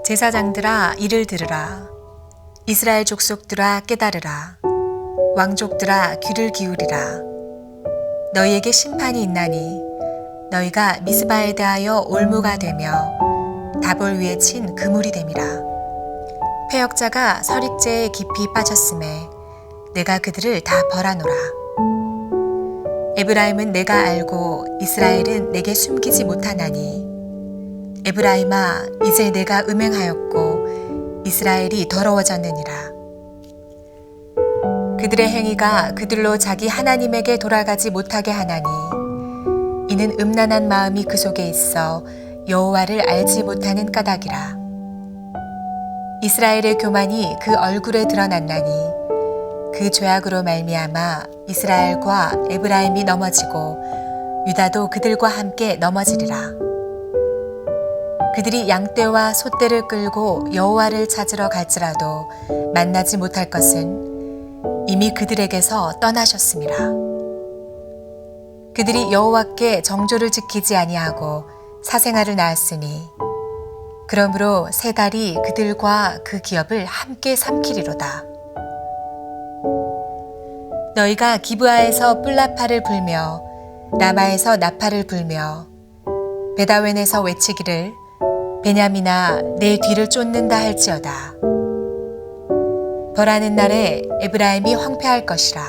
제사장들아 이를 들으라. 이스라엘 족속들아 깨달으라. 왕족들아 귀를 기울이라. 너희에게 심판이 있나니 너희가 미스바에 대하여 올무가 되며 다볼 위에 친 그물이 됨이라. 패역자가 서릭죄에 깊이 빠졌음에 내가 그들을 다 벌하노라. 에브라임은 내가 알고 이스라엘은 내게 숨기지 못하나니 에브라임아 이제 내가 음행하였고 이스라엘이 더러워졌느니라. 그들의 행위가 그들로 자기 하나님에게 돌아가지 못하게 하나니 이는 음란한 마음이 그 속에 있어 여호와를 알지 못하는 까닭이라. 이스라엘의 교만이 그 얼굴에 드러났나니 그 죄악으로 말미암아 이스라엘과 에브라임이 넘어지고 유다도 그들과 함께 넘어지리라. 그들이 양떼와 소떼를 끌고 여호와를 찾으러 갈지라도 만나지 못할 것은 이미 그들에게서 떠나셨음이라. 그들이 여호와께 정조를 지키지 아니하고 사생아를 낳았으니 그러므로 세 달이 그들과 그 기업을 함께 삼키리로다. 너희가 기브아에서 뿔나파를 불며 라마에서 나파를 불며 베다웬에서 외치기를 베냐민아 내 뒤를 쫓는다 할지어다. 벌하는 날에 에브라임이 황폐할 것이라.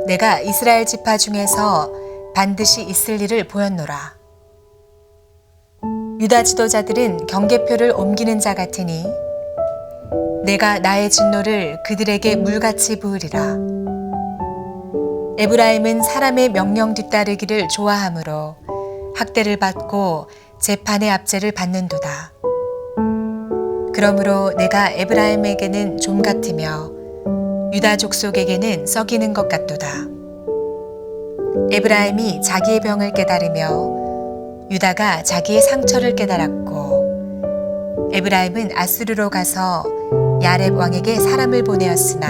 내가 이스라엘 지파 중에서 반드시 있을 일을 보였노라. 유다 지도자들은 경계표를 옮기는 자 같으니 내가 나의 진노를 그들에게 물같이 부으리라. 에브라임은 사람의 명령 뒤따르기를 좋아하므로 학대를 받고 재판의 압제를 받는도다. 그러므로 내가 에브라임에게는 좀 같으며 유다 족속에게는 썩이는 것 같도다. 에브라임이 자기의 병을 깨달으며 유다가 자기의 상처를 깨달았고 에브라임은 아수르로 가서 야렙 왕에게 사람을 보내었으나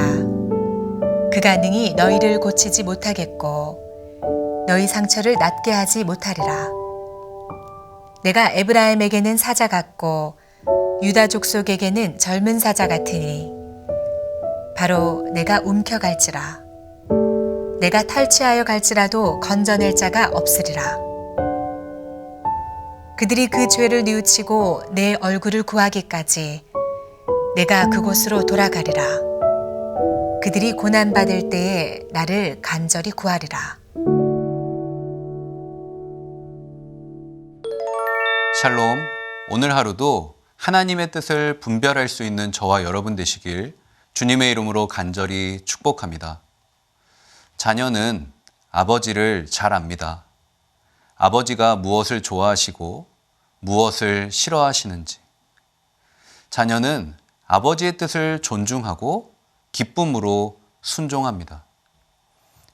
그가 능히 너희를 고치지 못하겠고 너희 상처를 낫게 하지 못하리라. 내가 에브라임에게는 사자 같고 유다 족속에게는 젊은 사자 같으니 바로 내가 움켜갈지라. 내가 탈취하여 갈지라도 건져낼 자가 없으리라. 그들이 그 죄를 뉘우치고 내 얼굴을 구하기까지 내가 그곳으로 돌아가리라. 그들이 고난받을 때에 나를 간절히 구하리라. 샬롬, 오늘 하루도 하나님의 뜻을 분별할 수 있는 저와 여러분 되시길 주님의 이름으로 간절히 축복합니다. 자녀는 아버지를 잘 압니다. 아버지가 무엇을 좋아하시고 무엇을 싫어하시는지. 자녀는 아버지의 뜻을 존중하고 기쁨으로 순종합니다.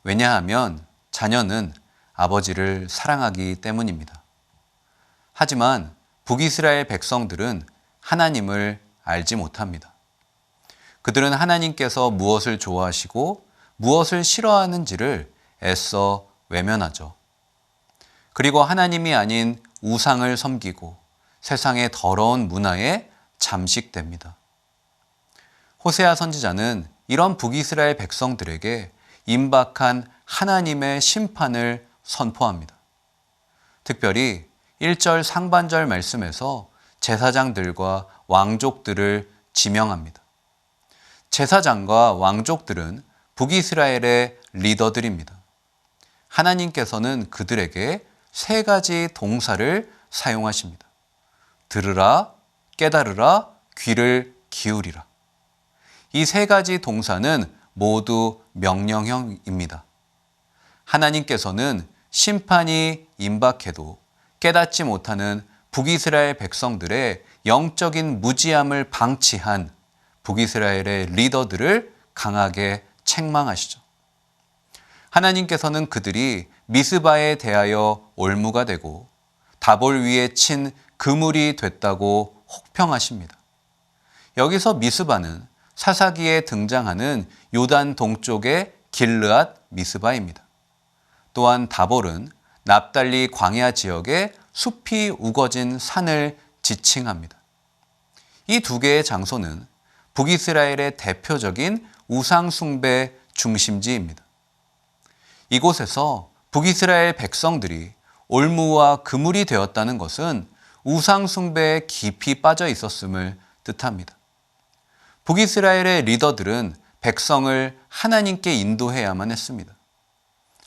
왜냐하면 자녀는 아버지를 사랑하기 때문입니다. 하지만 북이스라엘 백성들은 하나님을 알지 못합니다. 그들은 하나님께서 무엇을 좋아하시고 무엇을 싫어하는지를 애써 외면하죠. 그리고 하나님이 아닌 우상을 섬기고 세상의 더러운 문화에 잠식됩니다. 호세아 선지자는 이런 북이스라엘 백성들에게 임박한 하나님의 심판을 선포합니다. 특별히 1절 상반절 말씀에서 제사장들과 왕족들을 지명합니다. 제사장과 왕족들은 북이스라엘의 리더들입니다. 하나님께서는 그들에게 세 가지 동사를 사용하십니다. 들으라, 깨달으라, 귀를 기울이라. 이 세 가지 동사는 모두 명령형입니다. 하나님께서는 심판이 임박해도 깨닫지 못하는 북이스라엘 백성들의 영적인 무지함을 방치한 북이스라엘의 리더들을 강하게 책망하시죠. 하나님께서는 그들이 미스바에 대하여 올무가 되고 다볼 위에 친 그물이 됐다고 혹평하십니다. 여기서 미스바는 사사기에 등장하는 요단 동쪽의 길르앗 미스바입니다. 또한 다볼은 납달리 광야 지역의 숲이 우거진 산을 지칭합니다. 이 두 개의 장소는 북이스라엘의 대표적인 우상숭배 중심지입니다. 이곳에서 북이스라엘 백성들이 올무와 그물이 되었다는 것은 우상숭배에 깊이 빠져 있었음을 뜻합니다. 북이스라엘의 리더들은 백성을 하나님께 인도해야만 했습니다.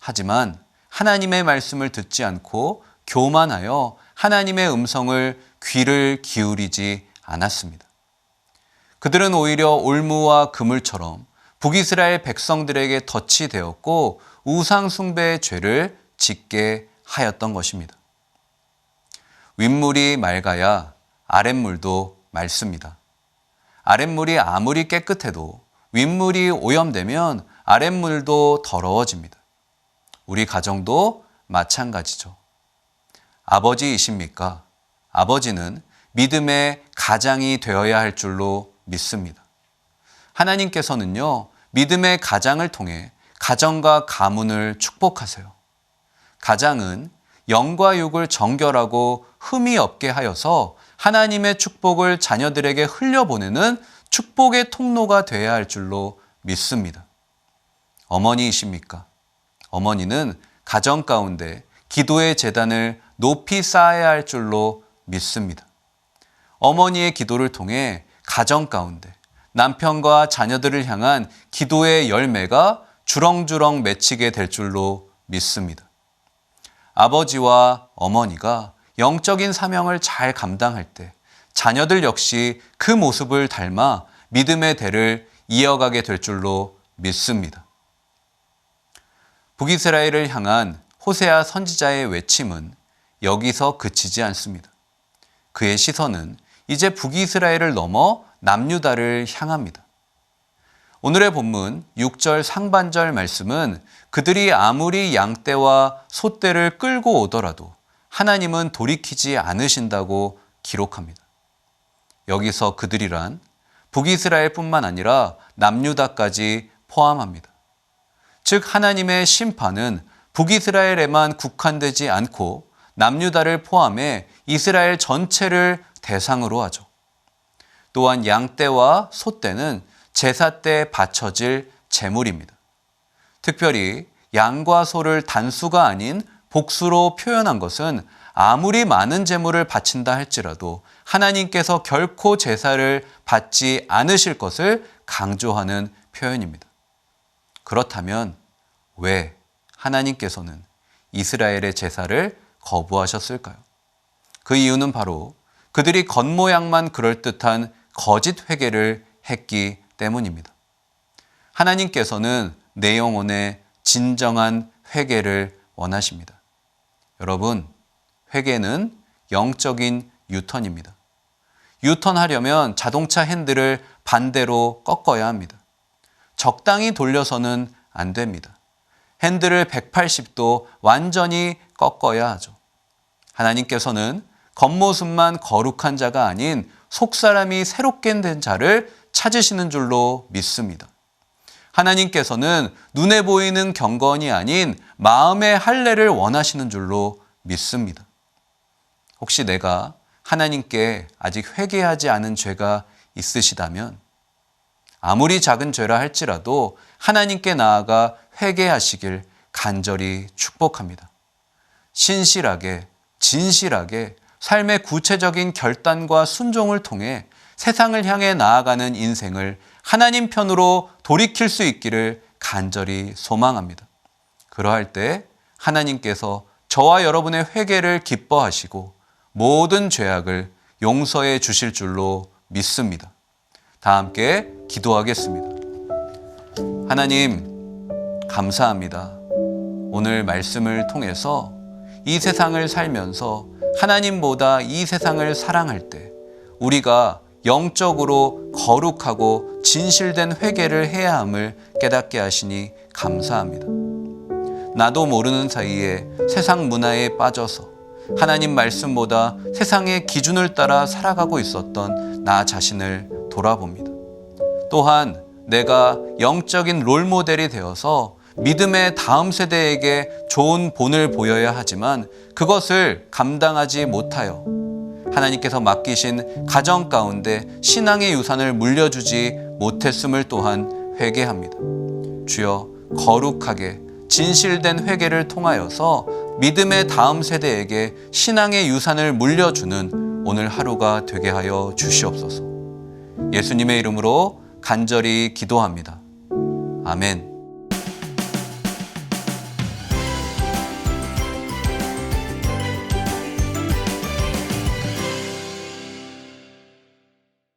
하지만 하나님의 말씀을 듣지 않고 교만하여 하나님의 음성을 귀를 기울이지 않았습니다. 그들은 오히려 올무와 그물처럼 북이스라엘 백성들에게 덫이 되었고 우상숭배의 죄를 짓게 하였던 것입니다. 윗물이 맑아야 아랫물도 맑습니다. 아랫물이 아무리 깨끗해도 윗물이 오염되면 아랫물도 더러워집니다. 우리 가정도 마찬가지죠. 아버지이십니까? 아버지는 믿음의 가장이 되어야 할 줄로 믿습니다. 하나님께서는요, 믿음의 가장을 통해 가정과 가문을 축복하세요. 가장은 영과 육을 정결하고 흠이 없게 하여서 하나님의 축복을 자녀들에게 흘려보내는 축복의 통로가 되어야 할 줄로 믿습니다. 어머니이십니까? 어머니는 가정 가운데 기도의 제단을 높이 쌓아야 할 줄로 믿습니다. 어머니의 기도를 통해 가정 가운데 남편과 자녀들을 향한 기도의 열매가 주렁주렁 맺히게 될 줄로 믿습니다. 아버지와 어머니가 영적인 사명을 잘 감당할 때 자녀들 역시 그 모습을 닮아 믿음의 대를 이어가게 될 줄로 믿습니다. 북이스라엘을 향한 호세아 선지자의 외침은 여기서 그치지 않습니다. 그의 시선은 이제 북이스라엘을 넘어 남유다를 향합니다. 오늘의 본문 6절 상반절 말씀은 그들이 아무리 양떼와 소떼를 끌고 오더라도 하나님은 돌이키지 않으신다고 기록합니다. 여기서 그들이란 북이스라엘뿐만 아니라 남유다까지 포함합니다. 즉 하나님의 심판은 북이스라엘에만 국한되지 않고 남유다를 포함해 이스라엘 전체를 대상으로 하죠. 또한 양떼와 소떼는 제사 때 바쳐질 제물입니다. 특별히 양과 소를 단수가 아닌 복수로 표현한 것은 아무리 많은 제물을 바친다 할지라도 하나님께서 결코 제사를 받지 않으실 것을 강조하는 표현입니다. 그렇다면 왜 하나님께서는 이스라엘의 제사를 거부하셨을까요? 그 이유는 바로 그들이 겉모양만 그럴듯한 거짓 회개를 했기 때문입니다. 하나님께서는 내 영혼의 진정한 회개를 원하십니다. 여러분, 회개는 영적인 유턴입니다. 유턴하려면 자동차 핸들을 반대로 꺾어야 합니다. 적당히 돌려서는 안 됩니다. 핸들을 180도 완전히 꺾어야 하죠. 하나님께서는 겉모습만 거룩한 자가 아닌 속사람이 새롭게 된 자를 찾으시는 줄로 믿습니다. 하나님께서는 눈에 보이는 경건이 아닌 마음의 할례를 원하시는 줄로 믿습니다. 혹시 내가 하나님께 아직 회개하지 않은 죄가 있으시다면 아무리 작은 죄라 할지라도 하나님께 나아가 회개하시길 간절히 축복합니다. 신실하게, 진실하게 삶의 구체적인 결단과 순종을 통해 세상을 향해 나아가는 인생을 하나님 편으로 돌이킬 수 있기를 간절히 소망합니다. 그러할 때 하나님께서 저와 여러분의 회개를 기뻐하시고 모든 죄악을 용서해 주실 줄로 믿습니다. 다 함께 기도하겠습니다. 하나님, 감사합니다. 오늘 말씀을 통해서 이 세상을 살면서 하나님보다 이 세상을 사랑할 때 우리가 영적으로 거룩하고 진실된 회개를 해야 함을 깨닫게 하시니 감사합니다. 나도 모르는 사이에 세상 문화에 빠져서 하나님 말씀보다 세상의 기준을 따라 살아가고 있었던 나 자신을 돌아봅니다. 또한 내가 영적인 롤모델이 되어서 믿음의 다음 세대에게 좋은 본을 보여야 하지만 그것을 감당하지 못하여 하나님께서 맡기신 가정 가운데 신앙의 유산을 물려주지 못했음을 또한 회개합니다. 주여, 거룩하게 진실된 회개를 통하여서 믿음의 다음 세대에게 신앙의 유산을 물려주는 오늘 하루가 되게 하여 주시옵소서. 예수님의 이름으로 간절히 기도합니다. 아멘.